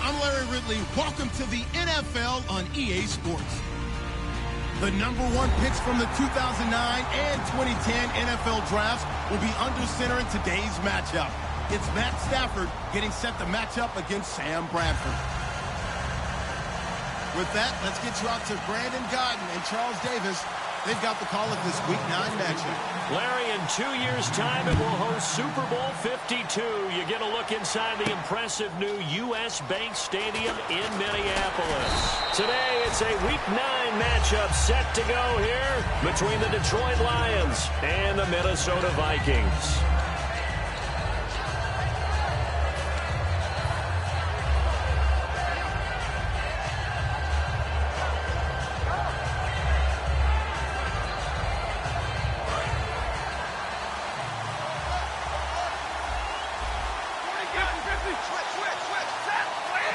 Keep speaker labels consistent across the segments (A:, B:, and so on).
A: I'm Larry Ridley. Welcome to the NFL on EA Sports. The #1 picks from the 2009 and 2010 NFL drafts will be under center in today's matchup. It's Matt Stafford getting set to match up against Sam Bradford. With that, let's get you out to Brandon Godden and Charles Davis. They've got the call of this Week 9 matchup.
B: Larry, in 2 years' time, it will host Super Bowl 52. You get a look inside the impressive new U.S. Bank Stadium in Minneapolis. Today, it's a Week 9 matchup set to go here between the Detroit Lions and the Minnesota Vikings.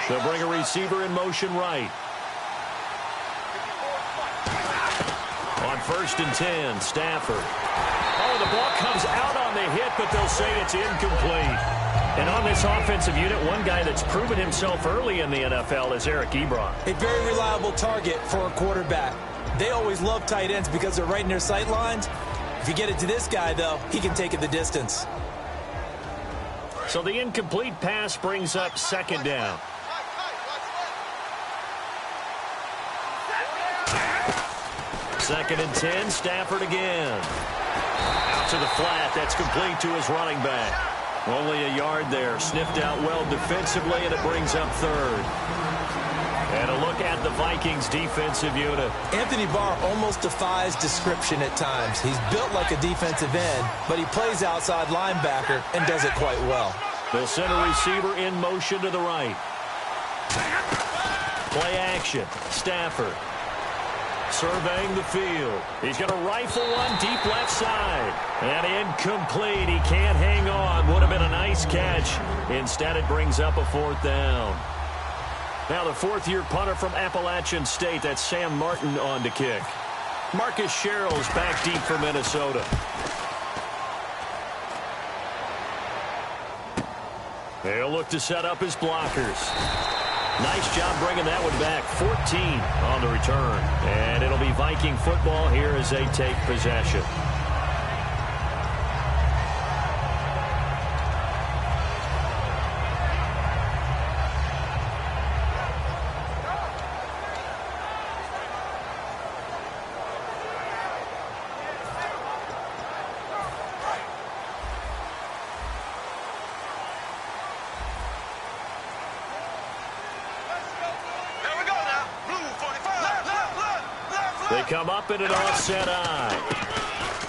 B: They'll bring a receiver in motion right. On 1st and 10, Stafford. Oh, the ball comes out on the hit, but they'll say it's incomplete. And on this offensive unit, one guy that's proven himself early in the NFL is Eric Ebron.
C: A very reliable target for a quarterback. They always love tight ends because they're right in their sight lines. If you get it to this guy, though, he can take it the distance.
B: So the incomplete pass brings up 2nd down. Second and 10, Stafford again. Out to the flat, that's complete to his running back. Only a yard there, sniffed out well defensively, and it brings up 3rd. And a look at the Vikings defensive unit.
C: Anthony Barr almost defies description at times. He's built like a defensive end, but he plays outside linebacker and does it quite well.
B: They'll send a receiver in motion to the right. Play action, Stafford. Surveying the field. He's going to rifle one deep left side. And incomplete. He can't hang on. Would have been a nice catch. Instead, it brings up a 4th down. Now the 4th-year punter from Appalachian State. That's Sam Martin on to kick. Marcus Sherrill's back deep for Minnesota. They'll look to set up his blockers. Nice job bringing that one back. 14 on the return. And it'll be Viking football here as they take possession. They come up in an offset eye.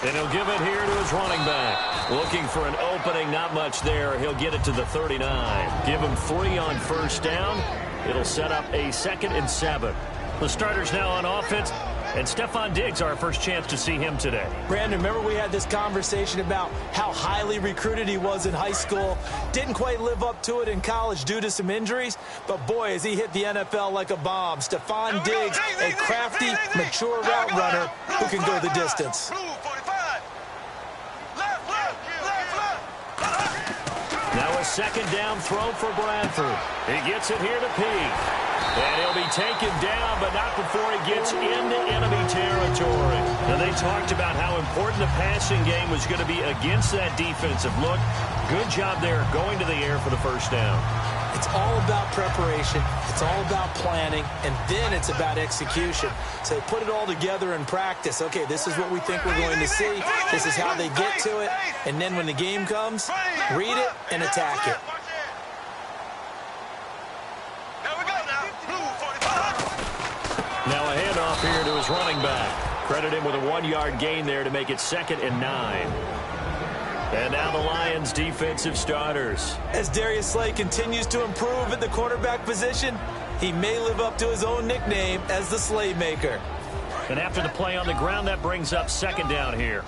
B: And he'll give it here to his running back. Looking for an opening, not much there. He'll get it to the 39. Give him 3 on 1st down. It'll set up a 2nd and 7. The starters now on offense. And Stephon Diggs, our first chance to see him today.
C: Brandon, remember we had this conversation about how highly recruited he was in high school. Didn't quite live up to it in college due to some injuries. But, boy, has he hit the NFL like a bomb. Stephon Diggs, a crafty, mature route runner who can go the distance.
B: Now a 2nd down throw for Bradford. He gets it here to Peake. And he'll be taken down, but not before he gets into enemy territory. And they talked about how important the passing game was going to be against that defensive look. Good job there going to the air for the first down.
C: It's all about preparation. It's all about planning. And then it's about execution. So they put it all together in practice. Okay, this is what we think we're going to see. This is how they get to it. And then when the game comes, read it and attack it.
B: Now a handoff here to his running back. Credit him with a 1-yard gain there to make it 2nd and 9. And now the Lions' defensive starters.
C: As Darius Slay continues to improve at the quarterback position, he may live up to his own nickname as the Slaymaker.
B: And after the play on the ground, that brings up 2nd down here.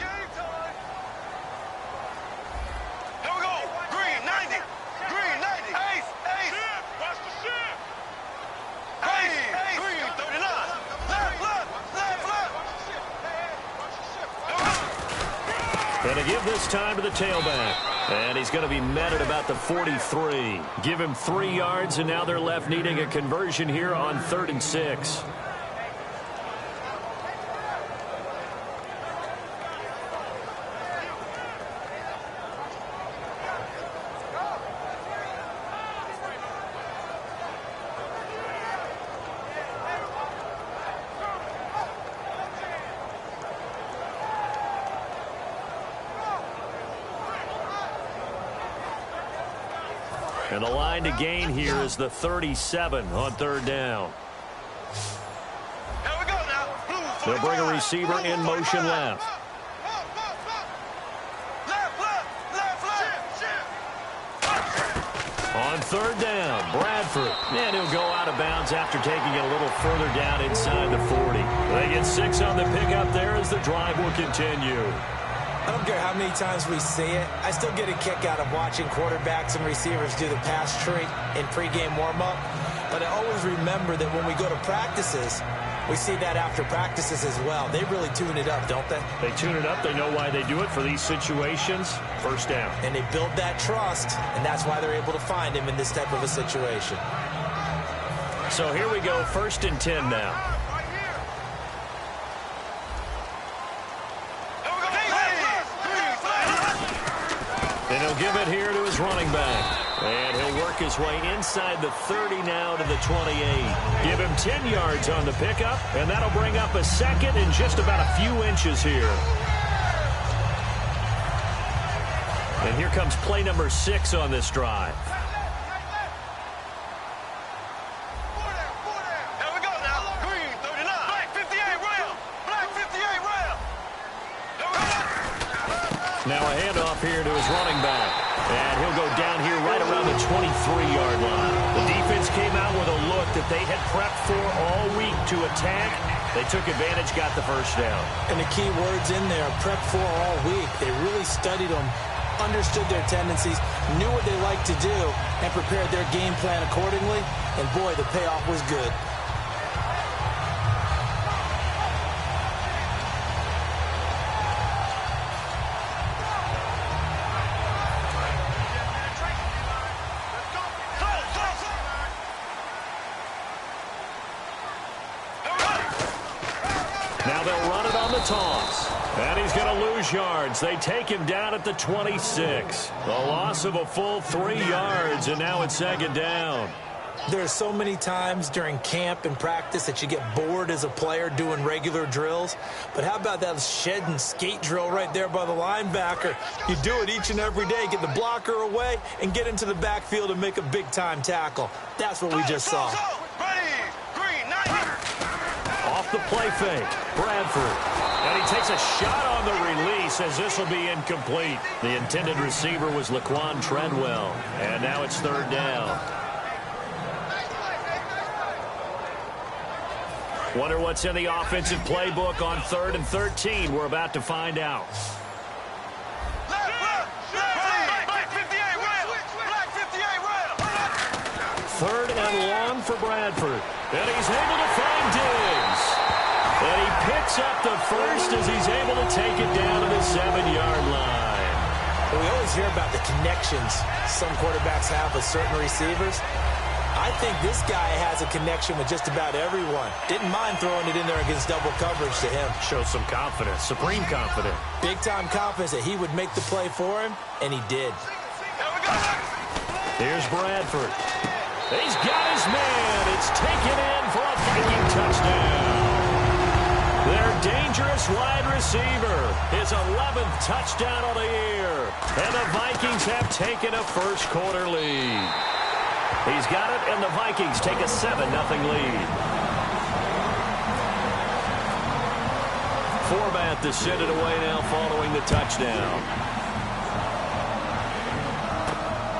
B: Going to give this time to the tailback. And he's going to be met at about the 43. Give him 3 yards, and now they're left needing a conversion here on 3rd and 6. And the line to gain here is the 37 on 3rd down. They'll bring a receiver in motion left. On 3rd down, Bradford. And he'll go out of bounds after taking it a little further down inside the 40. They get 6 on the pickup there as the drive will continue.
C: I don't care how many times we see it. I still get a kick out of watching quarterbacks and receivers do the pass tree in pregame warm-up. But I always remember that when we go to practices, we see that after practices as well. They really tune it up, don't they?
B: They tune it up. They know why they do it for these situations. 1st down.
C: And they build that trust, and that's why they're able to find him in this type of a situation.
B: So here we go, 1st and 10 now. And he'll give it here to his running back. And he'll work his way inside the 30 now to the 28. Give him 10 yards on the pickup, and that'll bring up a 2nd and just about a few inches here. And here comes play number 6 on this drive. Now a handoff here to his running back. And he'll go down here right around the 23-yard line. The defense came out with a look that they had prepped for all week to attack. They took advantage, got the 1st down.
C: And the key words in there, prepped for all week. They really studied them, understood their tendencies, knew what they liked to do, and prepared their game plan accordingly. And boy, the payoff was good.
B: Now they'll run it on the toss. And he's going to lose yards. They take him down at the 26. A loss of a full 3 yards, and now it's 2nd down.
C: There are so many times during camp and practice that you get bored as a player doing regular drills. But how about that shed and skate drill right there by the linebacker? You do it each and every day. Get the blocker away and get into the backfield and make a big-time tackle. That's what we just saw.
B: Off the play fake, Bradford. And he takes a shot on the release as this will be incomplete. The intended receiver was Laquan Treadwell. And now it's 3rd down. Wonder what's in the offensive playbook on 3rd and 13. We're about to find out. Third and long for Bradford. And he's able to find Diggs. And he picks up the 1st as he's able to take it down to the 7-yard line.
C: We always hear about the connections some quarterbacks have with certain receivers. I think this guy has a connection with just about everyone. Didn't mind throwing it in there against double coverage to him.
B: Shows some confidence, supreme confidence.
C: Big-time confidence that he would make the play for him, and he did.
B: Here's Bradford. He's got his man. It's taken in for a Viking touchdown. Their dangerous wide receiver, his 11th touchdown of the year. And the Vikings have taken a first-quarter lead. He's got it, and the Vikings take a 7-0 lead. Format to send it away now following the touchdown.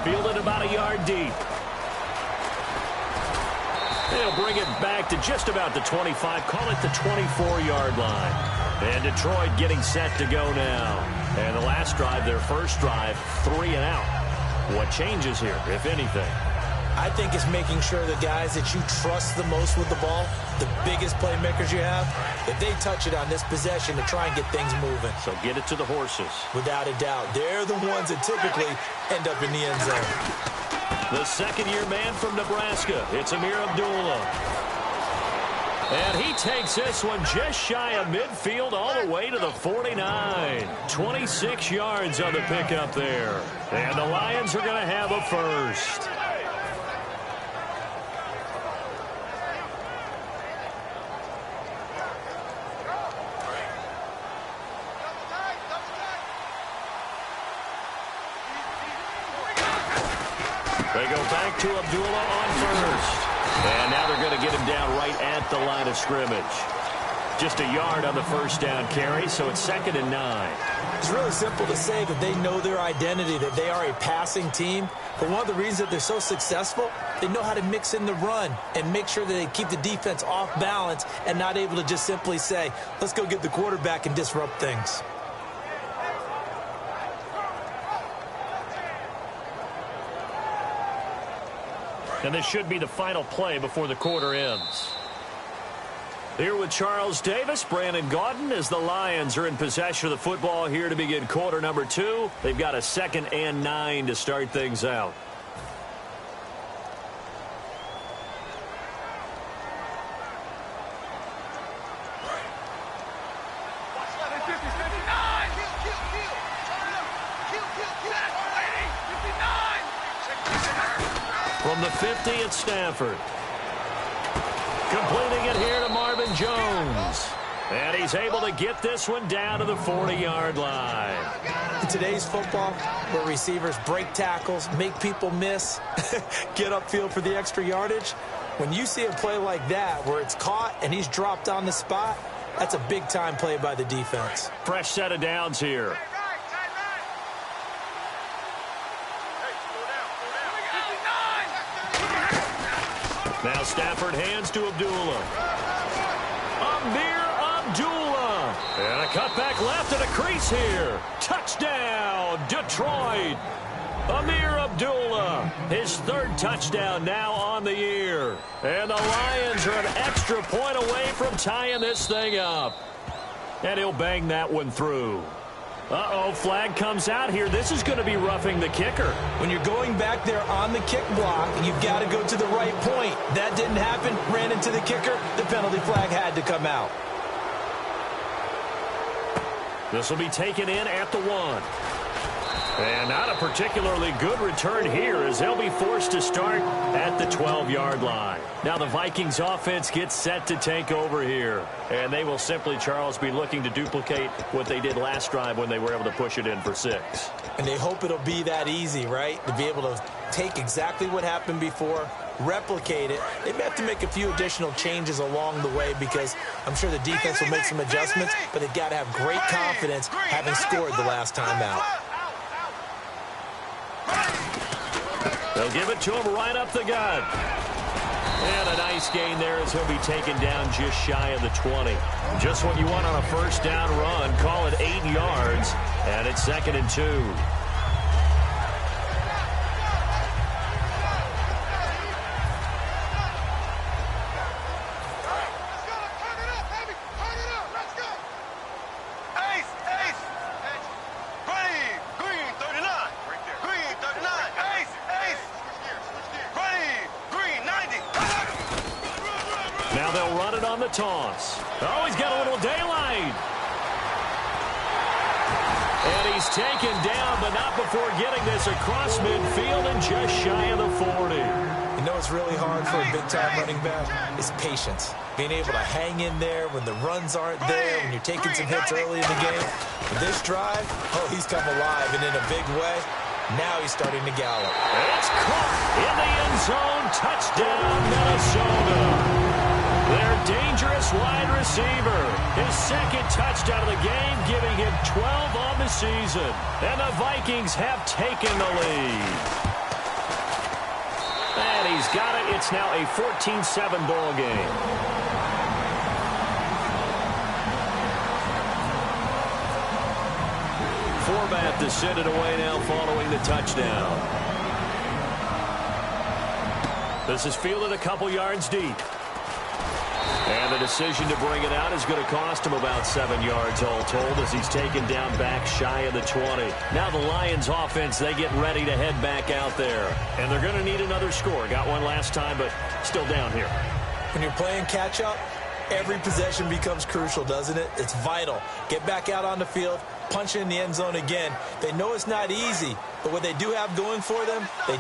B: Fielded about a yard deep. They'll bring it back to just about the 25, call it the 24-yard line. And Detroit getting set to go now. And the last drive, their first drive, 3 and out. What changes here, if anything?
C: I think it's making sure the guys that you trust the most with the ball, the biggest playmakers you have, that they touch it on this possession to try and get things moving.
B: So get it to the horses.
C: Without a doubt. They're the ones that typically end up in the end zone.
B: The second-year man from Nebraska, it's Amir Abdullah. And he takes this one just shy of midfield all the way to the 49. 26 yards on the pickup there. And the Lions are going to have a first. They go back to Abdullah on first. And now they're going to get him down right at the line of scrimmage. Just a yard on the first down carry, so it's 2nd and 9.
C: It's really simple to say that they know their identity, that they are a passing team. But one of the reasons that they're so successful, they know how to mix in the run and make sure that they keep the defense off balance and not able to just simply say, let's go get the quarterback and disrupt things.
B: And this should be the final play before the quarter ends. Here with Charles Davis, Brandon Gaudin, as the Lions are in possession of the football here to begin quarter number 2. They've got a 2nd and 9 to start things out. From the 50 at Stanford. Completing it here to Marvin Jones. And he's able to get this one down to the 40-yard line.
C: In today's football, where receivers break tackles, make people miss, get upfield for the extra yardage, when you see a play like that where it's caught and he's dropped on the spot, that's a big-time play by the defense.
B: Fresh set of downs here. Now Stafford hands to Abdullah. Amir Abdullah. And a cutback left and a crease here. Touchdown, Detroit. Amir Abdullah, his 3rd touchdown now on the year. And the Lions are an extra point away from tying this thing up. And he'll bang that one through. Uh-oh, flag comes out here. This is going to be roughing the kicker.
C: When you're going back there on the kick block, you've got to go to the right point. That didn't happen. Ran into the kicker. The penalty flag had to come out.
B: This will be taken in at the 1. And not a particularly good return here as they'll be forced to start at the 12-yard line. Now the Vikings offense gets set to take over here. And they will simply, Charles, be looking to duplicate what they did last drive when they were able to push it in for 6.
C: And they hope it'll be that easy, right? To be able to take exactly what happened before, replicate it. They may have to make a few additional changes along the way because I'm sure the defense will make some adjustments, but they've got to have great confidence having scored the last time out.
B: They'll give it to him right up the gut. And a nice gain there as he'll be taken down just shy of the 20. Just what you want on a first down run. Call it 8 yards. And it's 2nd and 2.
D: Green
B: toss. Oh, he's got a little daylight. And he's taken down, but not before getting this across midfield and just shy of the 40.
C: You know what's really hard for a big-time running back? Is patience. Being able to hang in there when the runs aren't there, when you're taking some hits early in the game. With this drive, oh, he's come alive and in a big way. Now he's starting to gallop.
B: It's caught in the end zone. Touchdown, Minnesota. Their dangerous wide receiver. His second touchdown of the game, giving him 12 on the season. And the Vikings have taken the lead. And he's got it. It's now a 14-7 ball game. Forbath to send it away now following the touchdown. This is fielded a couple yards deep. And the decision to bring it out is going to cost him about 7 yards all told as he's taken down back shy of the 20. Now the Lions offense, they get ready to head back out there. And they're going to need another score. Got one last time, but still down here.
C: When you're playing catch-up, every possession becomes crucial, doesn't it? It's vital. Get back out on the field, punch in the end zone again. They know it's not easy, but what they do have going for them, they